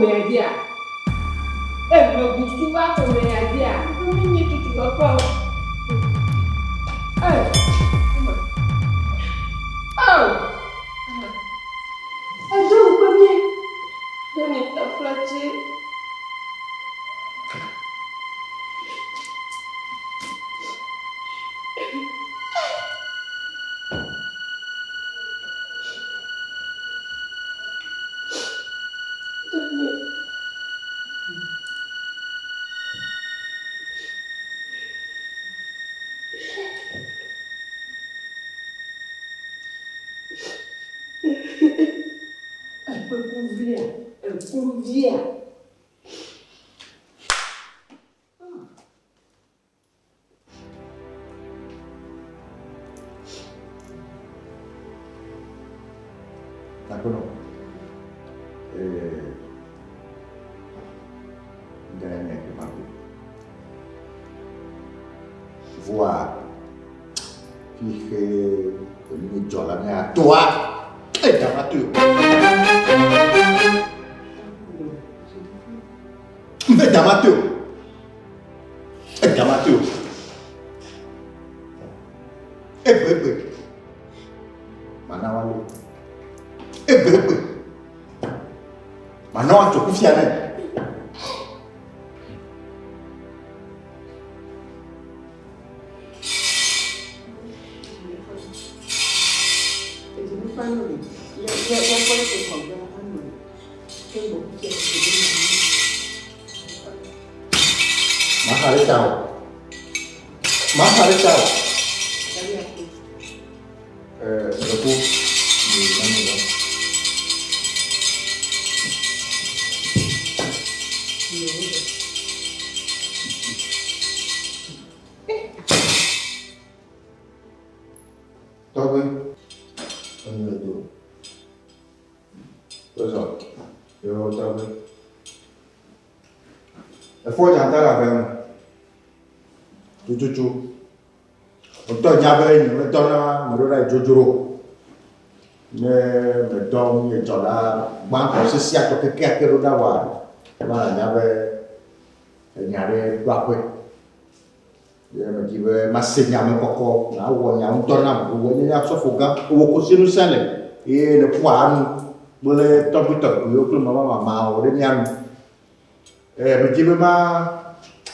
me idea. Eh, no good to work for me idea. You need to go out. Eh. Oh. I don't come here. Don't need to flash it. Convia. D'accord. Voir puis que le job là mais à toi et ta voiture mais ta voiture et ta voiture et bébé maintenant et bébé maintenant tu peux fier Mahal tahu. Berapa? Di mana dah? Tahu kan? Ini tu. Besar. Yo tahu kan? Faut jantar avec Jojo. Untuk nyabai ni, untuk na mereka Jojo. Ne betul ni jola, bangkok sesiap tu kekeh keruda war. Mana nyabai berapa? Dia macam masih nyabai pokok, na uang yang untuk na uang yang sofoga, uang kusinu sana. Ne puan boleh top, yo tu mama mau dia nyam. Macam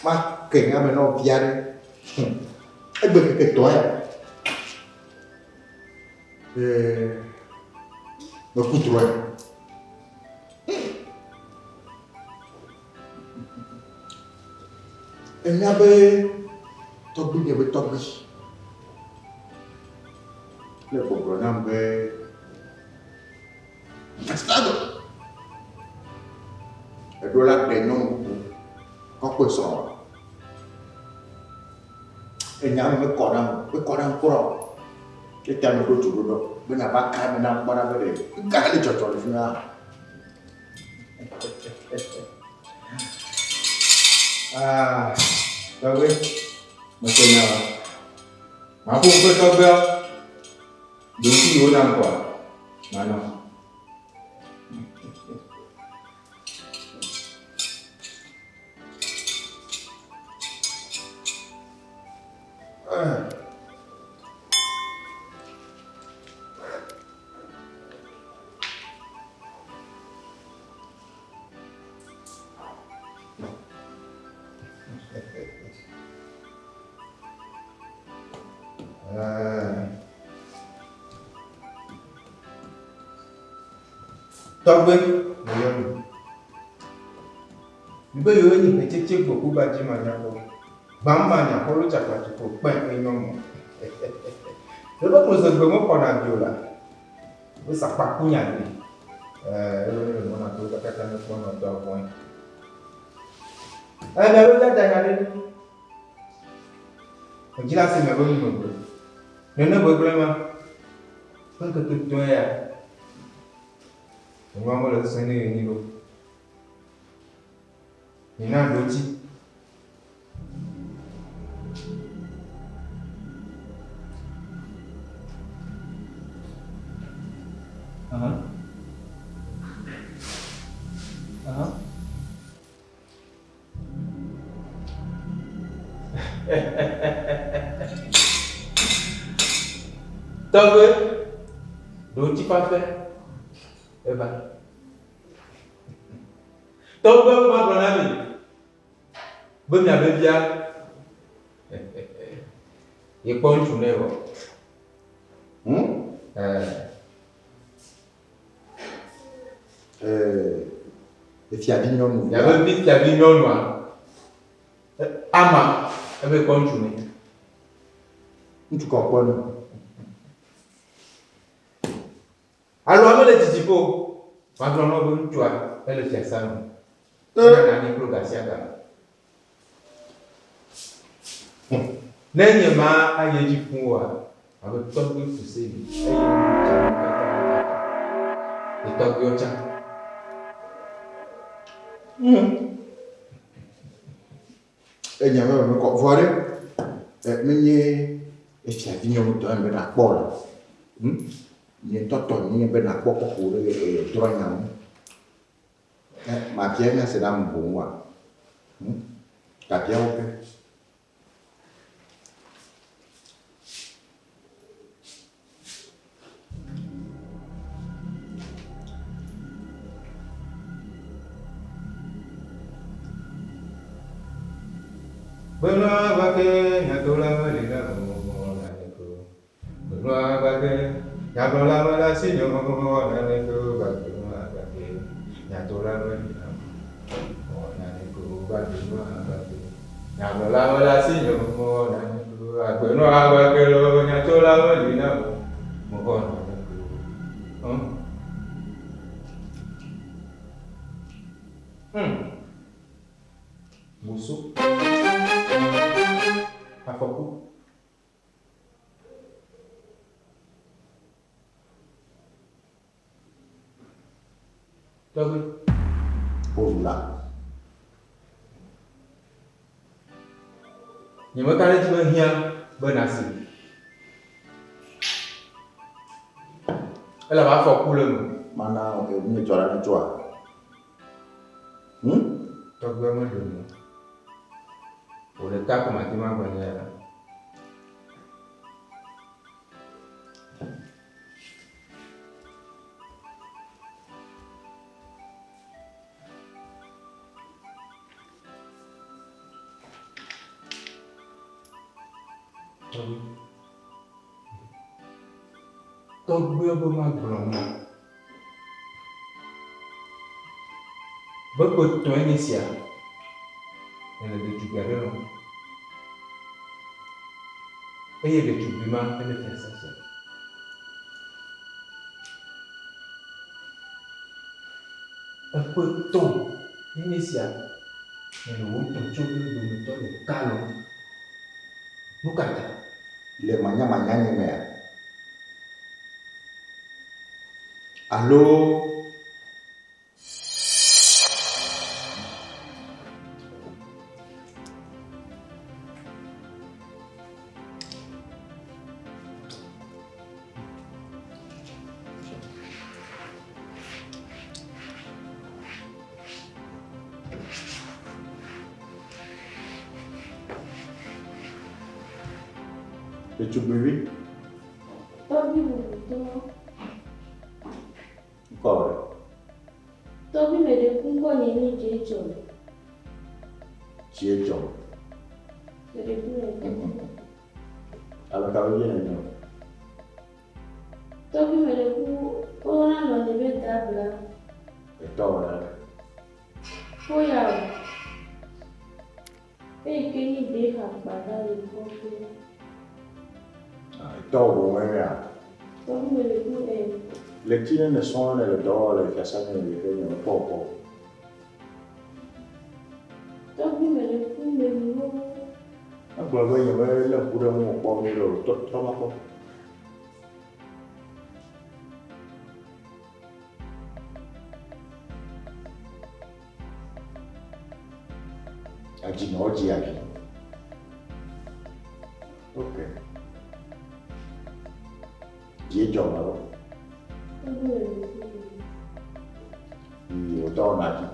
mah kena meno biar. Bagi ketua berkutuan enyabe tobi le program be estado dola de non ko so enyam me kodam kuro kita me do tudo bena ba ka me na bara be ga le jojo le fina tahu macamnya mampu berkata dosi orang kuat mana Tahu bayang. Ibu yo ni kecil buku baju mana ko. Bamba ko lu cakap cukup baik nyom. Lepas tu sebelum kau nak biola. Besar pakunya ni. Mana tu katakan kau nak tahu point. Dah jangan ni. Jelasin apa ni bro. Nana berapa? Kan ketutup ya. Orang boleh seni ini lo. Ina doji. Aha. Tọ́gbé ló ti pa fẹ́ ẹ bá. Tọ́gbé má gbọ́n náà mi bómi àbẹ́bíà ìpọ́ ń tún náà wọ̀. Fiavi nyɔnu. Yabe bi fiavi nyɔnua ama ebe kɔ ŋutsu ne. Ŋutsu kɔkɔ nu. Alo ame le dzidzi ko magblɔ na wo be ŋutsua ele fiasa me. Ena nane kplo gasi aga. Ne nye ma aye dzi fún wa abe tɔgbe fuse mi eye ŋutsa mi kaka etɔgbewo tsa. Enya me kɔ vɔ ɖe menye fiavi nyɔnu tɔ be nakpɔ la. Nye tɔtɔ nye be nakpɔ kɔkɔ ɖe drɔnya ŋu. Mafia nya se ɖa mu boŋ wa. Gafia wo ke. Benua bake nyatola melina mola neko. Benua bake nyatola mela sinyo mola neko. Benua bake nyatola melina mola neko. Benua bake nyatola mela sinyo mola neko. Benua bake lo nyatola melina mola neko. Musuh afɔku tɔgbe Ola. nye me ka ɖe dzi be hiã be nasi ele be afɔku le me. Mana nye tsɔ la ne tsɔa. Tɔgbe me ɖo mo o ɖeka ko mate ŋu agblɔ ne ya. Tɔgbe be magblɔ mo be kpetɔ nye sia ele ɖetugbi aɖe lɔ eye ɖetugbi ma ele fiasa sia. Ekpetɔ nye sia ele wo tɔ tso be dometɔ ɖeka lɔ. Nu ka ta? Le manya nye mea. Alo. Ɖetugbivi. Tɔgbi vovoto. Kɔre. Tɔgbi me ɖe ku ŋgɔ nye nu dze dzɔ. Dze dzɔ. Me ɖe ku le tɔgbi. Alaka wo yɛ nenyo. Tɔgbi me ɖe ku wona nɔ ne be dabla. Etɔ wɔ ɖe. Foya o. Eye ke ni de ha kpada le kɔƒe. Etɔ wɔ wɛrɛ a. Tɔgbi me ɖe ku Le ti ne sɔŋ ne le dɔ wɔ le fiasa ne le ke nye kpɔkpɔ. tɔgbi me ɖe ku me nuwo. Agblɔ be nye be le ŋku ɖe ŋu kpɔ mi le trɔ ma kpɔ. Adzi nɔ dzi adzi. Ok. Dzi dzɔ ma lo. Tɔgbi me ɖe ku. O dɔ na dzi.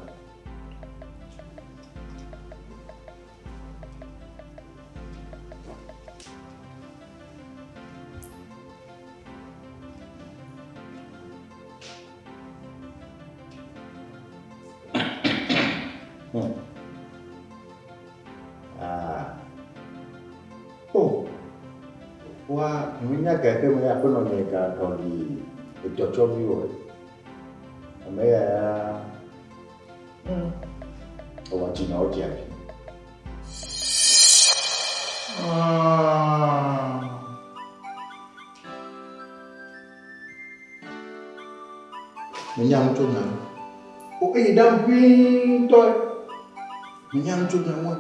Wa, nunya kayak me apa namanya kalau di cocok view. Ame ya. Wa Cina oke. Menyang cuna. Oh, damping toy. Menyang cuna mo.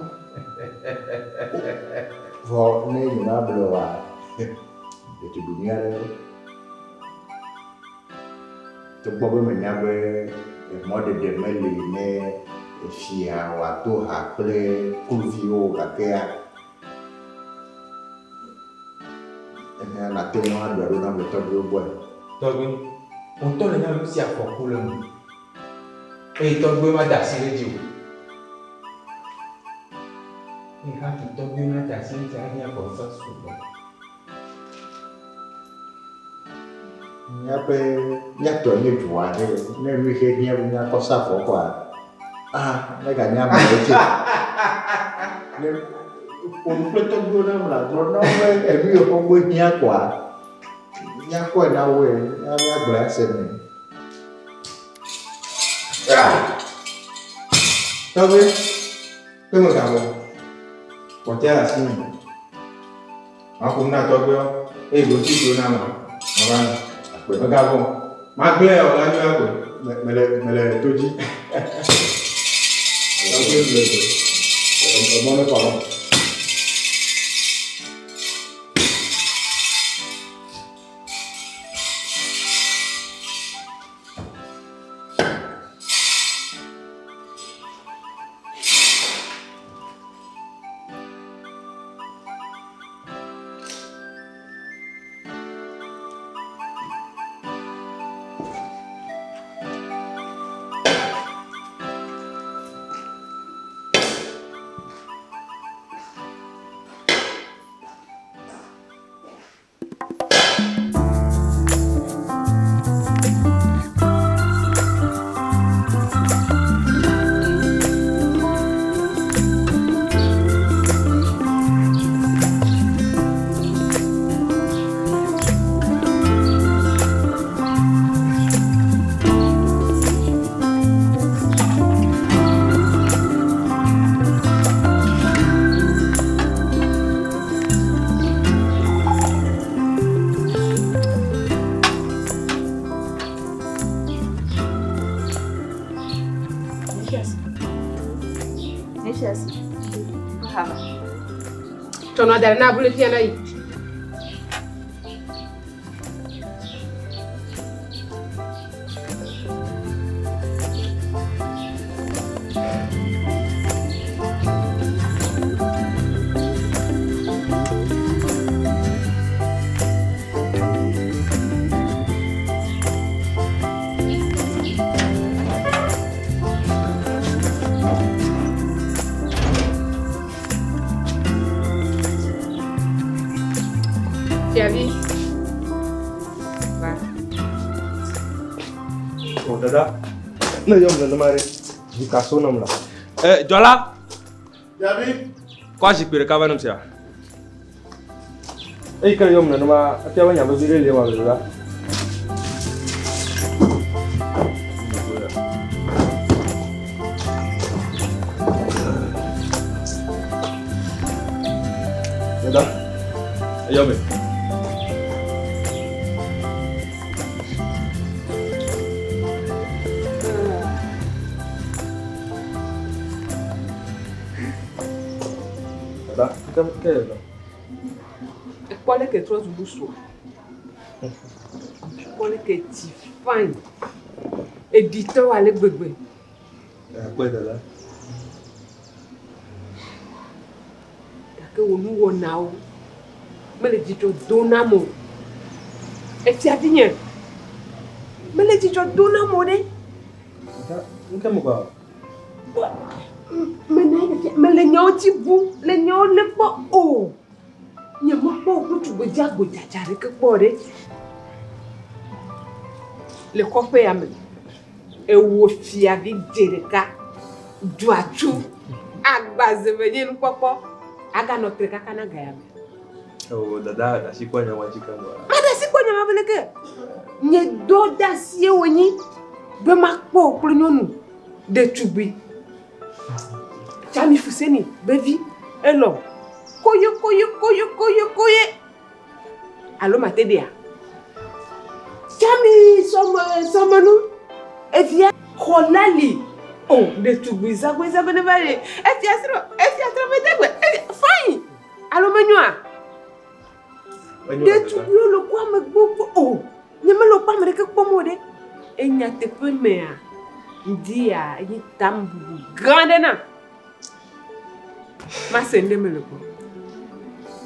Vợ này thì nó bừa à để thì đúng nghe đấy chúng tôi mình nhà về mọi để mấy lì nè xìa và tu hạt ple cultivio cả kia em là tên nó được luôn năm được tôi luôn quên tôi quên untuk là nhau lúc xia phổ khu lưng tôi quên mà đặt xí cái gì ha kita guna dasi caranya bahasa Sunda. Nhà về nhà tuổi như chủ à thế nên vì khi nhà có sao phổ quả đây cả nhà mới chứ nên cũng biết trong đôi năm là nó với em biết không biết nhà quả nào về nhà bữa xem này Tôi biết tôi mà cảm ơn có cha là xin họ cũng là tôi biết bố trí chỗ nào mà bạn gặp không mà biết là bao nhiêu tuổi mày là tôi gì tao biết rồi ở món nó còn không Tono dari na bulu fiana yi. Jadi, oh dada, na yom na namare, di kaso nam la. Jola. jadi Kwa jikpere kava nam sia. Kar yom na nama, atia wanya ba bire le wa la. Dada, ayobe. pode que trouxe o busto. Pode que te fine. Editor ale gbegbe. Pode lá. Que o nu o now. Mele dito donamo. E ti avinha. Mele dito donamo de. Nunca mo ba. Mele nyaw ti bu, le nyaw le po o. Nyama po ku tu gbeja jare ke po de. Le kope ya me. E wo fi avi jereka. Duatu. Agbaze me yin popo. Aga no treka kana ga ya me. Oh, dada, da si kwa nyama chicken bola. Ada si kwa nyama beleke. Nye do da si woni be makpo klo nyonu de tubi. Chami fuseni bevi elo. Koye. Allo matedia. Chami somanu evia kolali. Oh, de tubi za bene vale. Etia medegwe. Fine. Allo menua. De tubi lo kwa me gbogbo. Oh, nyama lo pa me ke pomode. Enya te pe mea. Ndia, yi tambu grande na. Ma sende me le ko.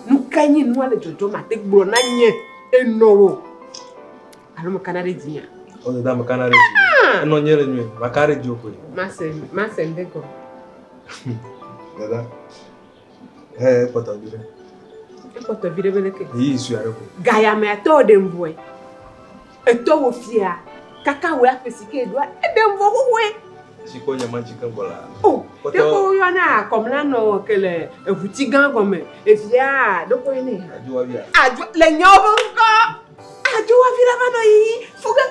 Nu kanyi nu ale jojo ma te gbro na nye enowo. Alo mo kanare dinya. Oh, dada me kanare. Eno nyere nwe, makare joko. Ma sende ko. Dada. Poto dire. Poto vire beleke. Yi isu are ko. Gaya me ato de mboe. Eto wo fia. Kaka we apesike edwa. De mbo we. Si kwa nyama chicken bola. Oh, deko yo na komla no kele evuti gan comme efia deko ene. Ajuwa bia. Aju le nyobo ko. Ajuwa vira bano yi. Fuga.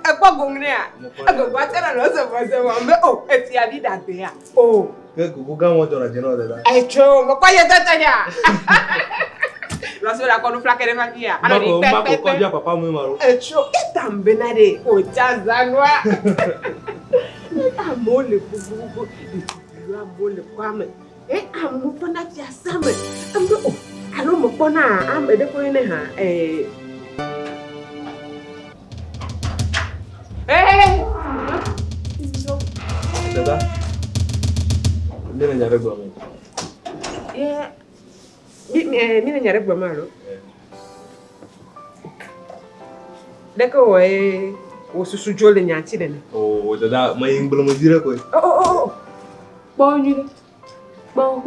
Ekwa gongne a. Agogo atera lo se wa mbe oh, efia di date ya. Oh. Ke kuga mo jona jeno dada. Echo, mo kwa ye tata ya. Lo se la konu flake de makia. Ano ni Mako ko dia papa mo maro. Echo, etambenade o chazanwa. Amole bubu. Lu amole kwame. Amu pona tia same. Amdo oh, alo mo pona ambe de ko ene ha. Dada. Ndene nyare gwa mo. Mine nyare gwa malo. Deko o susu jole nyanti dene. Oh, dada, ma ingbulo mo dire ko. Oh. Bonjure. Bon.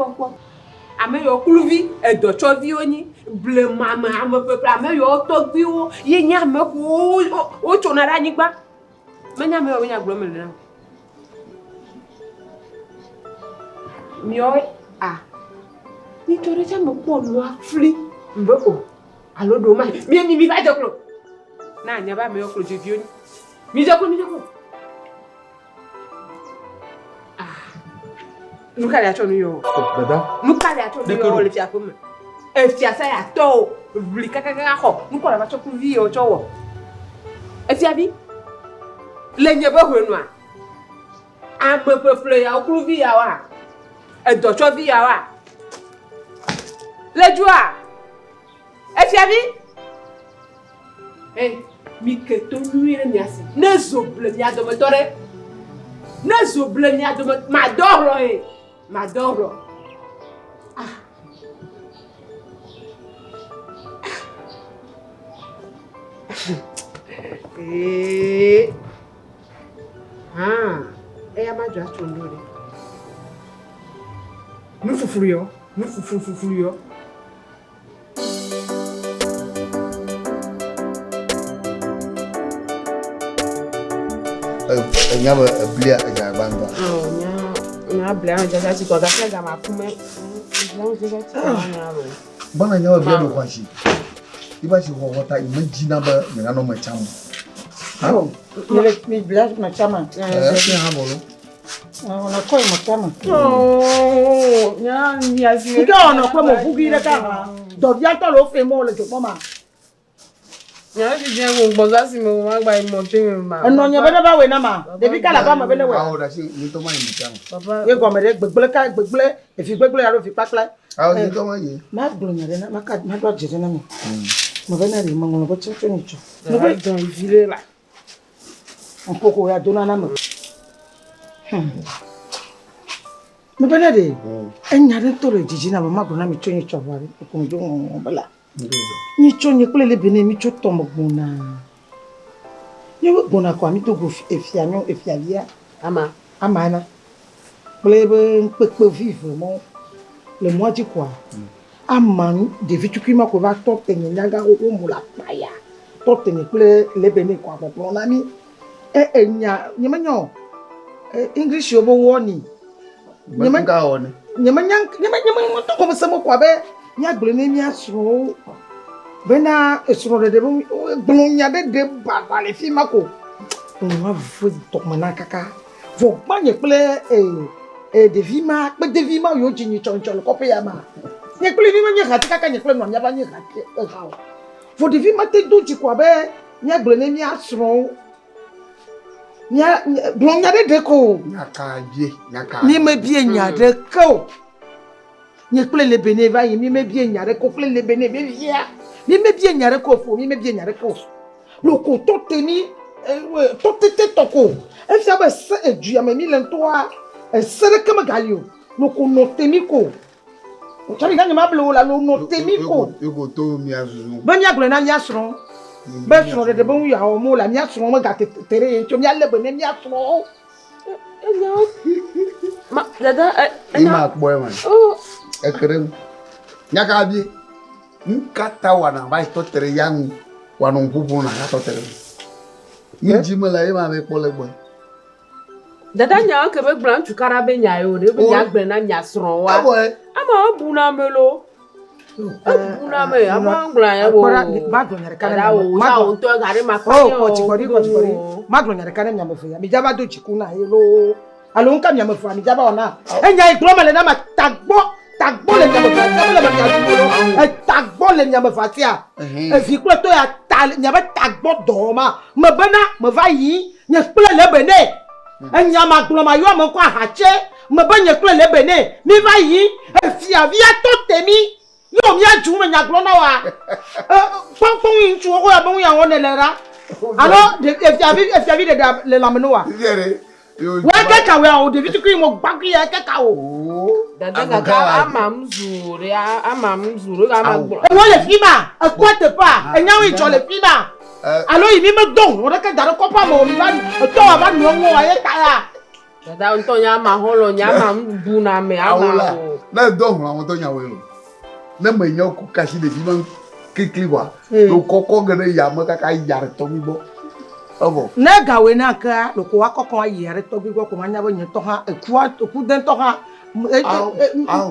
Ame yo kluvi edo chovi oni ble mama ame pepe ame yo togbi wo ye nya me ko o chona ra nyigba. Me nya me yo nya glo me na. Mi o ni tore cha me po lo afri mbe o alo do mai mi va joklo na nya ba me yo klo jovi oni mi joklo Nukale acho nuyo. Dada. Nukale acho nuyo le fia kuma. E fia sa ya to bli kaka ho. Nukola ba choku vi o chowo. E fia bi. Le nye ba hwenu a. Ambe pefle ya okru vi ya wa. E do cho vi ya wa. Le jua. E fia bi. Mi ke to nuire ni asi. Ne zo ble ni adometore. Ne zo ble ni adomet ma doro Madoro. Amajo atondore. Nu fufuru yo. Nyaba blia ja banga. Na blia ja si ko ga flega ma fume. Bana nyaba blia do kwashi. Iba shi ho hota imagine ba nyana no machamu. Oh, mi blia na chama. Ha bolo. Ona ko mo chama. Oh, nya ni asi. Ika ona ko mo bugire ka. Do bia to lo fe mo le jo mama. Nya si je mo gboza si mo ma gba imo che mi ma. Eno nya bele ba we na ma. Debi kala ba ma bele we. Ah, da si ni to ma ni machamu. Papa. Ye go me de gbegbele e fi gbegbele ya ro fi pakla. Ah, ni to ma ye. Ma gbo nya de na ma ka ma do jere na mi. Mo be na ri mo ngolo bo che ni cho. No be don vile la. Un poco ya dona na mo. Mo be na de. Enya de to le jiji na ma gbo na mi cho ni cho bari. Ko njo mo bala. Ni cho ni kule le bene mi cho to mo gbona. Ni we gbona ko mi to go efia via. Ama Na. Plebe pepe vivre mo le mois du quoi. Aman de vitu ma ko va to tenye nyanga o mo la paya. To tenye kule le bene ko apo na mi. Enya nyemanyo. English yo bo woni. Nyamanga one. Nyemanya to ko mo se mo kwa be nya gble ne mia sro bena esro de bon glonya de ba le fi mako on va vous tokmana kaka vo gbanye ple de vima pe de vima yo jinyi chonchon ko pe ya ma nye ple vima nye khati kaka nye ple no nya ba nye khati ha vo de vima te do ji kwa be nya gble ne mia sro nya glonya de ko Nyaka. ni me bien nya de ko nye ple le bene va yi mi me bien nya de ko ple le bene be via mi me bien nya de ko fo mi me bien nya de ko lo ko to teni to tete toko e fi aba se edu ya me mi le ntoa e sere kama galio lo ko no temi ko o chari ga nyama blo la lo no temi ko Ego to mi azuzu. ben ya glo na nya sro be sro de bon ya o mo la nya sro mo ga tere en cho mi ale bene nya sro Ma dada Ima boy man. oh Ekrem. Nyaka bi. Nkata wana ba to tere yang wana ngubu na to tere. Njima la ima me pole boy. dada nya ke be gbran tu karabe nya yo de be nya gbe na nya sro wa Boy. ama buna melo buna me ama gbran ya wo ma glo nya ka dada wo ya o to gari ma pa oh ko chikori ma glo nya ka nya me fu ya mi jaba do chikuna hello alo nka nya me fu mi jaba ona enya iglo male na ma tagbo le nya me fu le ma nya duro tagbo le nya me fu atia e fi klo to ya tal nya be tagbo do ma me bena me va yi nya klo le bene enya ma glo ma yo me ko ahache me be nya klo le bene mi va yi e fi avia to temi yo mi aju me nya glo na wa pong yin chu ko ya bon ya won le ra alors e fi avi de le lameno wa Yere. wa ke ka we o de vi ku mo gba ku ya ke ka o dada kaka ama mzuri ama gbran e wo le fi ba e ko te pa e nya wi jo le fi ba alors yi mi me don o de ke daro ko pa mo mi ba to wa ba no ngo wa ye ta ya dada nto nya ma holo nya ma buna me ama Aula. o Na do àwọn tó nya we lo. Na me nya ku kashi de bi man kikli wa. Lo koko gele ya mo kaka yar to mi bo. Obo. na ga we na ka lo ko wa kokon ayi are to bi ko ma nya bo yin to ha e ku den to ha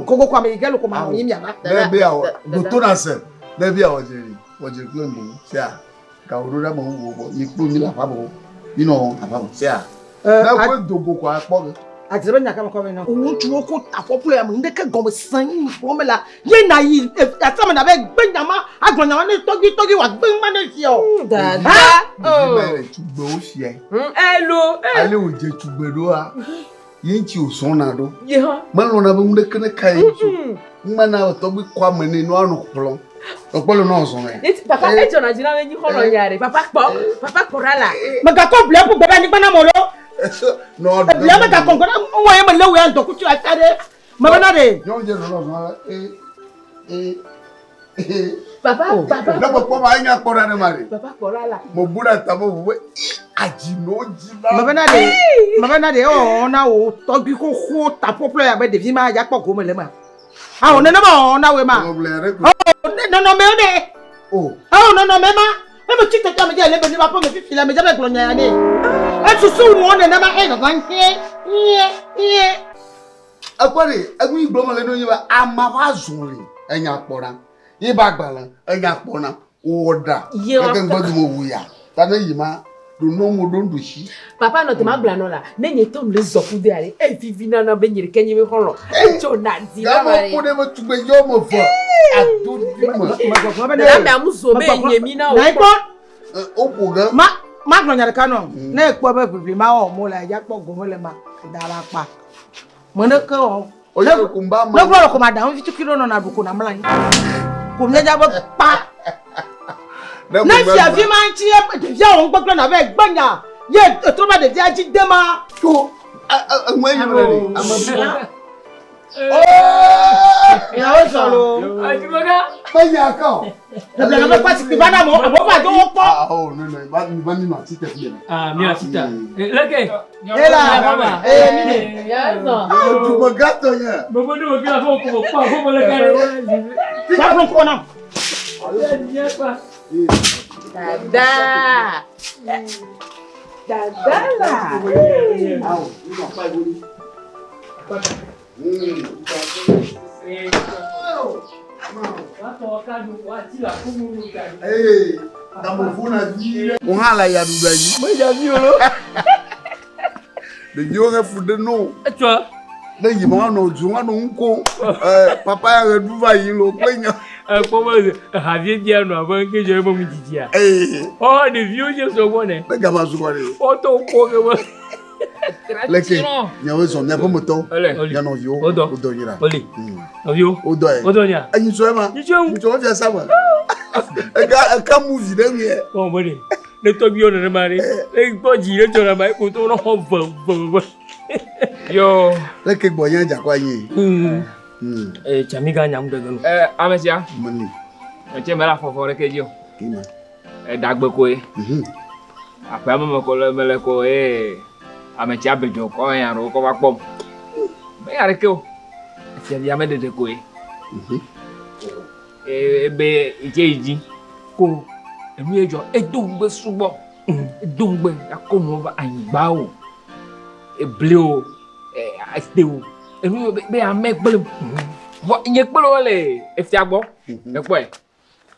ko kwa me ge lo ko ma yin ya ba Na be awo. Do to na se. Na be awo jeri. Wo je klo mo. Se a. Ka oro da mo wo bo. Ni klo mi la pa bo. You know, apa bo. Se a. Na ko dogo kwa po. ati be nya ka ko me na o tu ko ta popular mo ndeke go mo san mi ko me la ye na yi ata me na be gbe nya ma agro nya ma ni togi wa gbe ma na fi o dada oh Be tugbe o si e. hello Ale o je tugbe do a. Yin ti o son na do. ye ha Man lo na be mu de kene kai ju. Mana to bi kwa me ni no anu kplo. Okpolo na so me. papa e jona jina we ni holo nyare papa ko rala me ga ko ble pu gbe ba ni gba na mo lo No. ble me ga ko ngona mo ye me le we an to ku tu atare me ba na de Yo je no so papa Na po ma nya kpora ne mari. papa ko rala Mo bura ta mo we. Ajino jina. me ba na de o na o to bi ko ho ta popular ya be de vi ma ya po ko me le ma ah o ne na ma o na we ma Mo blere ko. no me ne Oh. oh no me ma me ti te ta me je le be ni ba po me fi la me je be glo nya ya ni e su su mo ne na ma e ga kan ye Akwari, agui igbo mo le no yin ba amawa zunri. Enya kpora. Yi ba gbala, enya kpona. Oda. Ye wa- Ke ngbodu mo wuya. Ta na yima do no mo don do shi. papa no te ma gbla no la ne nye tom le zoku de ale e vivina na be nyere kenye we holo e jona di Ga na mo mari ko de mo tugbe yo mo fo. Adu di mo. dada me amuzo me nye mi na o na ipo O ko ga. ma glo nya ka no na epo be bibli ma o mo la ya po go mo le ma dara pa mo ne ko O yo ko mba no ma. glo ko ma da fi kilo no na bu ko na mla ko me ja bo pa na fi afi ma nchi e fi o gbogbo na be gbanya ye to ba de dia ji de ma To. Mo yin mo re. Amabu. ya o so lo ajiboga Ba ya ka. na bla na pa ti ba na mo abo ba do po Oh no no. Ba ni ma ti te fi na. Ah, mira, cita. Leke. ela Mire. ya so Tu mo gato ya. Bobo ni mo kila fo ko pa fo mo le kare. sa pro ko na Ya pa. dada la Au, ni ma pa boli. Eh. Oh. Eh, tamofuna ji. Uhala ya dubaji. Moi j'ai vu là. De yore fude no. Tu vois? De yimo no junga no nko. Papa ya duva yilo kwenya. Comment Javier bien no avant que je me dise. Eh. Oh, de vieux je suis bon. Be gama su kwale. Oh ton ko que Leke. Nyawe so nya pomoto. Ya no yo. Odo. Odo yira. Oli. Ovio. Odo e. Odo nya. Anyi so ema. Ni chou. Ni so fia sama. Eka movie dem ye. Bon bon. Le to bio na mari. Le to ji le to na mai ko to no ho vo. Yo. Leke gboyan ja kwa yin. Chamiga nyam de gano. Amesia. Mani. Eche mela fofo re keji o. Kima. Dagbe ko e. Apa mo ko le mele ko e. Amesia bejo ko yan ro ko wa pom. Be ya re ke o. Se ya me de ko e. Be ije iji ko emi ejo edongbe subo. Edongbe akomo ba ayigba o. Eble o. Ate o. Emi be ame gbele. Wo nye gbele wale efi agbo. E po e.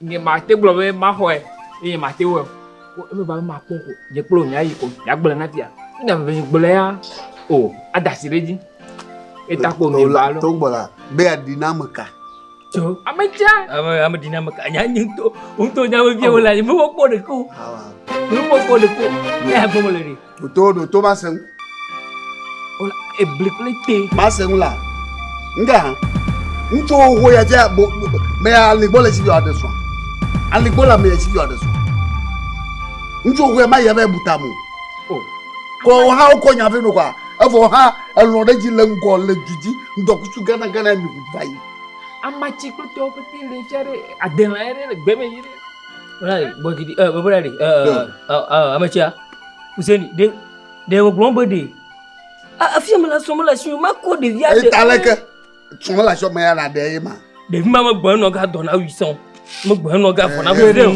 Nye ma te gbele be ma ho e. Nye ma te wo. Ko emi ba ma pon ko. Nye gbele nya yi ko. Ya gbele na tia. Ina be gbele ya. O, adasi reji. Eta ko mi ba lo. To gbola. Be adinamika. Jo, ameja. Ame dinamika nya nyunto. Unto nya we bi wala ni mo po de ko. Mo po de ko. Ya bo mo le ri. To ba sen. Ola e bliklete. Ma sen la. Nga. Nto ho ya ja me aligbo le si bi odeso. Aligbo la me si bi odeso. Nto ho ya ma ya be butamu. Oh. Ko ha ko nya fe no kwa. Afo ha elo de ji le ngo le juji ndokuchu gana mi butai. Amachi klete o pete le chare adela ere le gbeme yire. Ola bo gidi bo ready. Amachi a. Useni de wo glombo de. Afia me la so me la shi ma ko de via de. E taleke. Tun la so me ya na de ma. De ma gbon no ga dona 800. Mo gbon no ga fona bo de.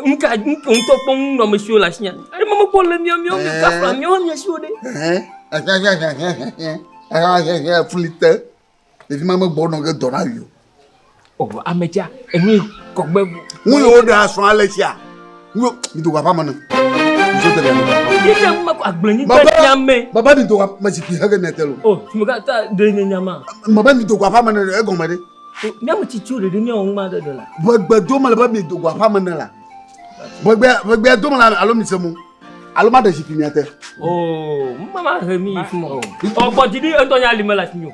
Nka nto pon no me shi o la shi. E ma ko le mi ka fra mi o mi shi o de. Fulite. Evi ma gbon no ga dona yo. Oh, ameja, emi ko gbe. Mu yo da so alesia. Mu mi to papa mo no. Zo tele mo. Ije ma ko agblen ni ta nyame. Baba mi to ma si pi ha ga netelo. Oh, ti mo ga ta de nyama. Baba mi to papa mo no e gon ma de. Ni am ti chu de ni on ma de la. Gbogbo do ma le ba mi to papa mo no la. Gbogbo do ma la alo mi se mu. Alo ma de si pi mi ate. Oh, mama he mi fumo. Oh, but di en to nya li mala ti yo.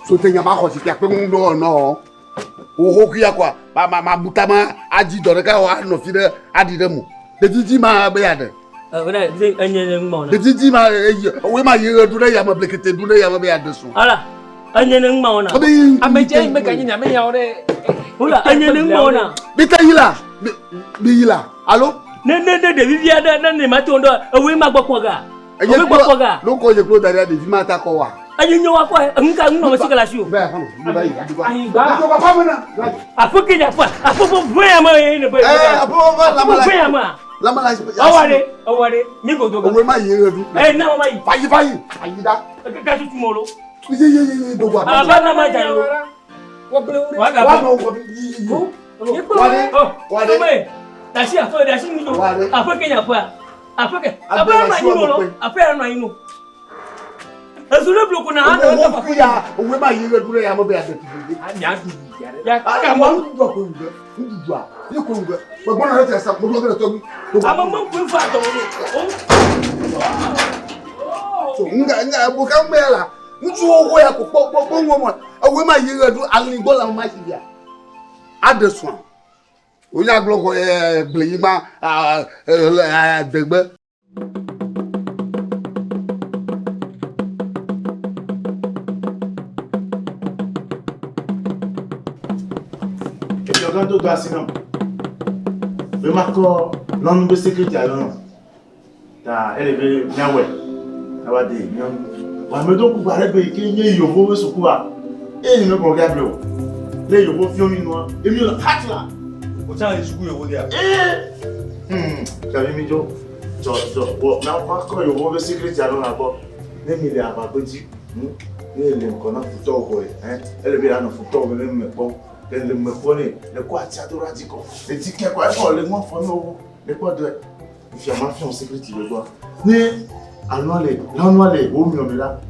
So te nya ba ko si pi pe mu do no. O ho kia kwa ma butama aji do ka wa no fi de adi de mu. De titi ma be ya de. Wala ze anye ngma na. De titi ma we ma yire du de ya ma blekete du de ya ma be ya de so. Ala, anye ngma na. Ameja me ka nyanya me ya ore. Wala anye ngma na. Bi ta yila. Bi yila. Allo? Ne de vivia da na ne ma to ndo we ma gbopo ga. We gbopo ga. Lo ko je klo daria de vi ma ta ko wa. Anye nyowa kwa nka no me sikala shi o. Be ha no. Ba yi. Ayi ba. Ko papa mo na. Afuki ya fa. Afufu vya ma ne be. Apo ba la mala. Vya ma. La mala. Aware, ni go do ga. We ma yire du. Na mama yi. Fayi. Ayi da. Ka tu molo. Ye do wa. Aba na ma jayo. Wa no ko yi. Wade. Dashi afo dashi ni do. Afo Kenya fa. Afo ke. Afo na yi no. Afo na yi no. Azule bloku na hana ko fa ya. We ma yire du ya mo be ya de. Anya du. Ya ka mo do ko ndu. Ndu a. Ni ko ndu. Mo bona rete sa mo do to. Ama mo ku fa to. So nga bu ka mbela. Ntu owo ya ko po mo mo. We ma yire du alin go la ma shi ya. Adesuan. Oya gloko gble ma degbe. Quand tu dois sinon, remarque non de sécurité alors ta élevé nyawe awa de nyam wa me donc ba rebe ki nye yobo we sukua e ni me regarde o le yobo fi omi no e mi la hat la o ta ni suku yobo dia ta mi jo wo na kwa ko yobo de sécurité alors là bo ne mi le aba gbeji ele nkona futo boy ele bi ana futo be me po ele me po ni le ko ati adoro adiko le ti ke ko e ko le mo fo no le ko de fi ama fi on sécurité le quoi ni annually o mi o mi la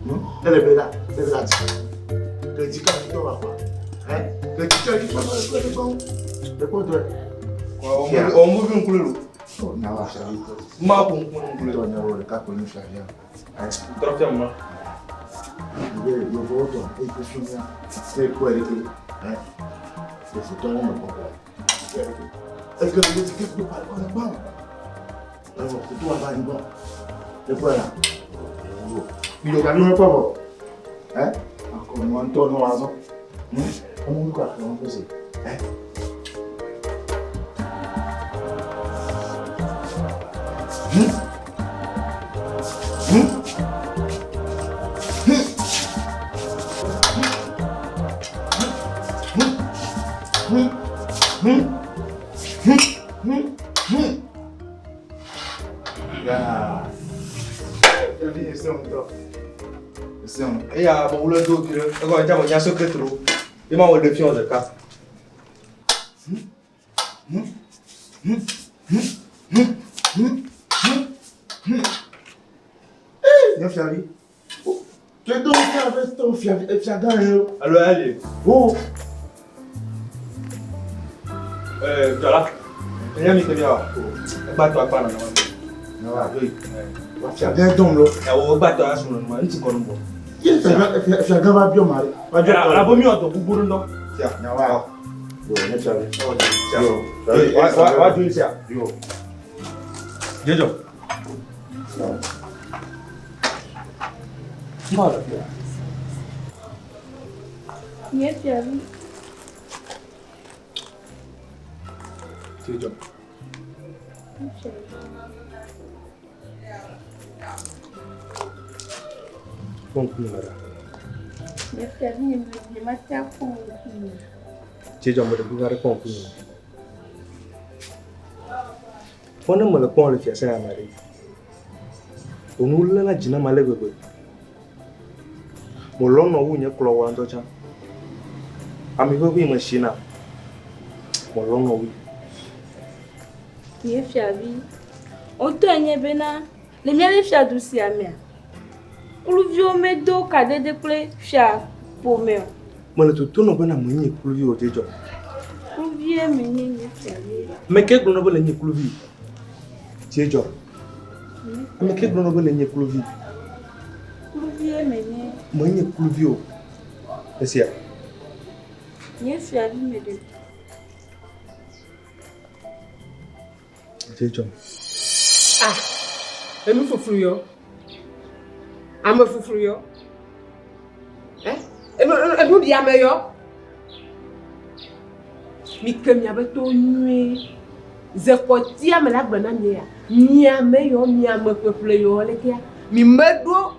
ele be la ti le ti ka futo ba pa le ti ka ki pa le ko de o mo bi nkulu na wa shari ma ko nkulu to nya ro le ka ko ni shari trofia ma eu vou voltar e que filme é que ele que o futuro não pode é que ele diz que tu vai para bom é o futuro vai bom depois lá e eu já não povo como Antônio Lazo como nunca não sei Et à bon le dos que quand il y a secret trop il m'a de fion de cas Bien fiavi. Tu dois faire avec ton fiavi et fiagan. alors allez Oh. Jola il y a mis que bien ba to apa na Non, oui. Fiagan donc là. ya o ba to asu no ma nti ko no Fiagan va bien marrer. Va bien. la bomi o to buburu no Tiens, ouais. Yo, ne fiavi. Yo wa do isia Yo. Jojo Mala Niye fiyavi? Jojo Bom kumara Niye fiyavi ni matia ku. Jojo mo de bugare kon ku Fona mo le kon le fiasa ya mari Onula na jina male gbegbe Mo lono wu nye klo wa ndocha Ami ho bi machine Mo lono wu Niye fiyavi? Oto enye bena. Le miye fiya dusi amea. Kuluvio medo kadede kule fiya pomeo. Mo le tutu no bena mo nyi kuluvi o Jojo Kuluvie menye niye fiyavi. Me ke glo no bele nyi kuluvi Jojo Me ke glo no bele nyi kuluvi Kuluvie menye. Mo nyi kuluvi o Esia Niye fiyavi mede. Jojo emi fufuru yo ame fufuru yo enu di ame yo mi ke mi abe to nue zekoti ame la gbena mi ya mi ame yo mi ame fufuru yo le kia mi medo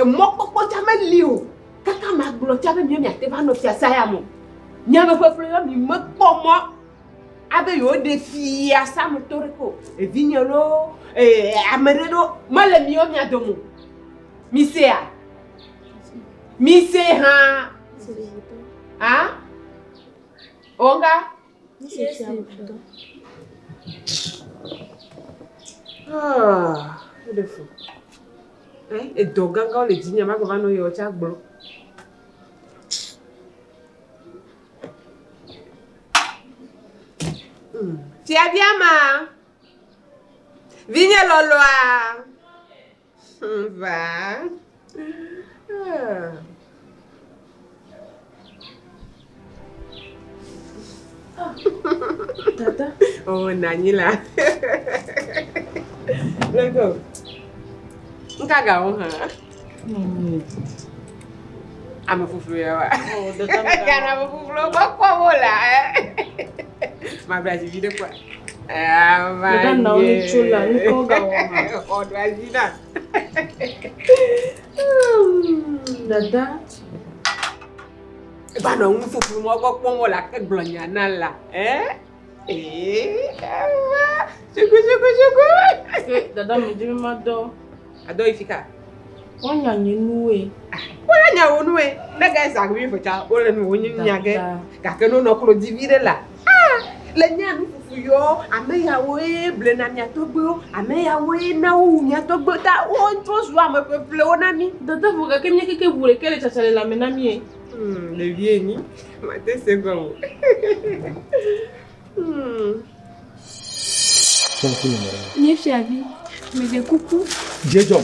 mokpokpo cha me li o kaka ma glo cha be mi ate va no fia sa ya mo mi ame fufuru yo mi mekpo mo abe yo de fia sa mo toreko e vignolo ameredo male mi o mi adomo mi se ha onga de fou e doganga o le dinya ma ko va no yo cha gbro ti abbiamo Vigne Loloa. Va. Tata. Oh, Nanila. Let's go. Nkaga ha. Ame fufuru ya wa. Oh, tata. Kana fufuru kwa bola. Ma braji vide kwa. Dada na oni chula ni koga wama. Odo ajina. Dada. Ba no un fufuru mo gbo pon la ke gblonya na la. Chuku. Dada mi jimi ma do. Ado ifika. On y a une Wala nya wonu e. Na ga sa gwi focha. Wala no wonyi nya ge. Ka ke no no klo divide la. Le nya nu fufu yo, ame ya we ble na nya to gbo, ame ya we na o nya to gbo ta o to so am pe ple o na mi. Dada vous que mě que vous voulez qu'elle chasse la menamie. Le vieux ni. Ma te c'est bon. Ni fiavi. Mais des coucou. Jejom.